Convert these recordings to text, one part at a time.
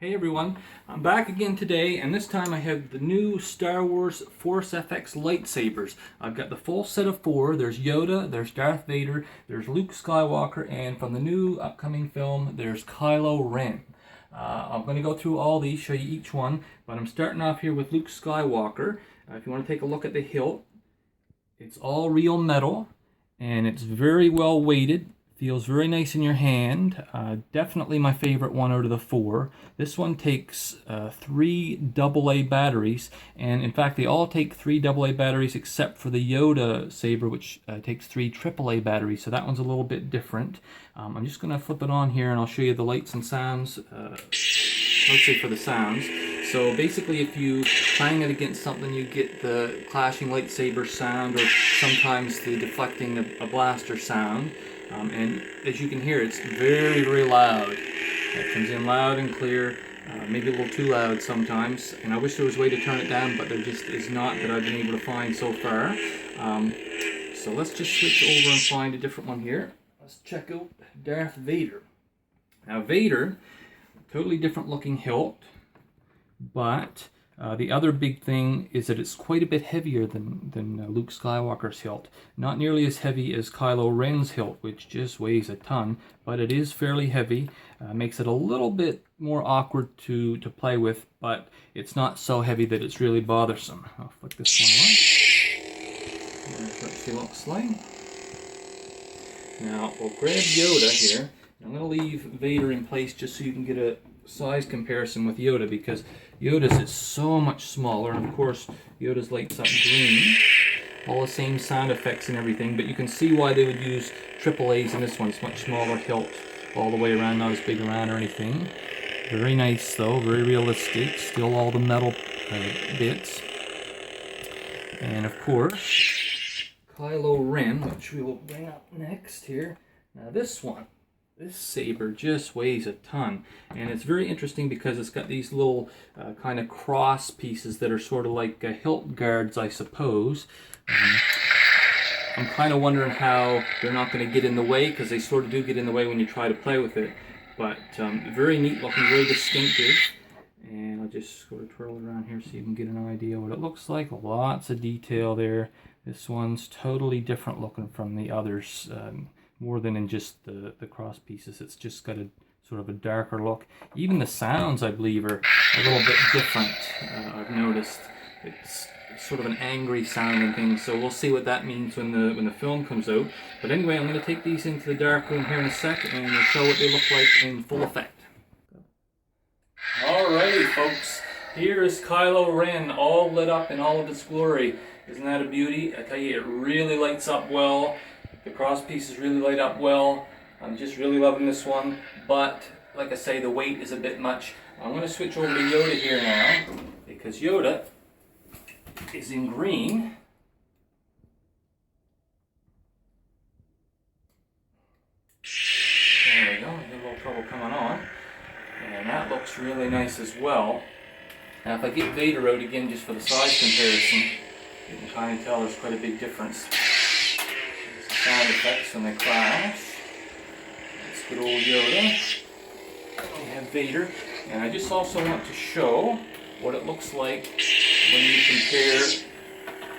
Hey everyone, I'm back again today, and this time I have the new Star Wars Force FX Lightsabers. I've got the full set of 4. There's Yoda, there's Darth Vader, there's Luke Skywalker, and from the new upcoming film, there's Kylo Ren. I'm going to go through all these, show you each one, but I'm starting off here with Luke Skywalker. If you want to take a look at the hilt, it's all real metal, and it's very well weighted. Feels very nice in your hand. Definitely my favorite one out of the 4. This one takes 3 AA batteries, and in fact they all take 3 AA batteries except for the Yoda saber, which takes 3 AAA batteries, so that one's a little bit different. I'm just going to flip it on here and I'll show you the lights and sounds, mostly for the sounds. So basically if you bang it against something, you get the clashing lightsaber sound, or sometimes the deflecting a blaster sound. And as you can hear, it's very, very loud. It comes in loud and clear, maybe a little too loud sometimes. And I wish there was a way to turn it down, but there just is not that I've been able to find so far. So let's just switch over and find a different one here. Let's check out Darth Vader. Now Vader, totally different looking hilt, but the other big thing is that it's quite a bit heavier than Luke Skywalker's hilt. Not nearly as heavy as Kylo Ren's hilt, which just weighs a ton, but it is fairly heavy. Makes it a little bit more awkward to play with, but it's not so heavy that it's really bothersome. I'll flick this one on. There's what she looks like. Now we'll grab Yoda here. I'm going to leave Vader in place just so you can get a size comparison with Yoda, because Yoda's is so much smaller, and of course Yoda's lights up green. All the same sound effects and everything, but you can see why they would use AAAs in this one. It's much smaller hilt all the way around, not as big around or anything. Very nice though, very realistic, still all the metal bits. And of course, Kylo Ren, which we will bring up next here. Now this saber just weighs a ton, and it's very interesting because it's got these little kind of cross pieces that are sort of like hilt guards, I suppose. I'm kind of wondering how they're not going to get in the way, because they sort of do get in the way when you try to play with it. But very neat looking, very distinctive. And I'll just sort of twirl it around here so you can get an idea what it looks like. Lots of detail there. This one's totally different looking from the others. More than in just the cross pieces. It's just got a sort of a darker look. Even the sounds, I believe, are a little bit different. I've noticed it's sort of an angry sounding thing, so we'll see what that means when the film comes out. But anyway, I'm going to take these into the dark room here in a sec, and we'll show what they look like in full effect. Alrighty folks, here is Kylo Ren all lit up in all of its glory. Isn't that a beauty? I tell you, it really lights up well. The cross pieces really light up well. I'm just really loving this one, but like I say, the weight is a bit much. I'm going to switch over to Yoda here now, because Yoda is in green. There we go, I had a little trouble coming on. And that looks really nice as well. Now if I get Vader out again just for the size comparison, you can kind of tell there's quite a big difference. Sound effects when they clash. It's good old Yoda. We have Vader. And I just also want to show what it looks like when you compare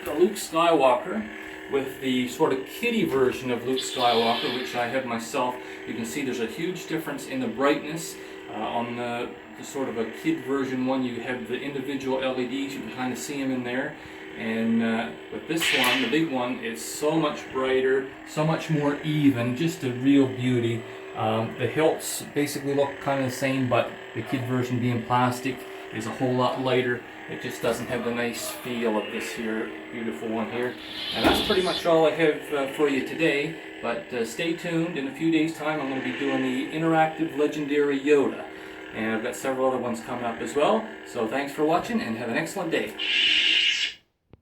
the Luke Skywalker with the sort of kiddie version of Luke Skywalker, which I have myself. You can see there's a huge difference in the brightness. On the sort of a kid version one, you have the individual LEDs. You can kind of see them in there. And with this one, the big one, it's so much brighter, so much more even, just a real beauty. The hilts basically look kind of the same, but the kid version being plastic is a whole lot lighter. It just doesn't have the nice feel of this here beautiful one here. And that's pretty much all I have for you today, but stay tuned. In a few days time I'm going to be doing the interactive legendary Yoda, and I've got several other ones coming up as well. So thanks for watching and have an excellent day.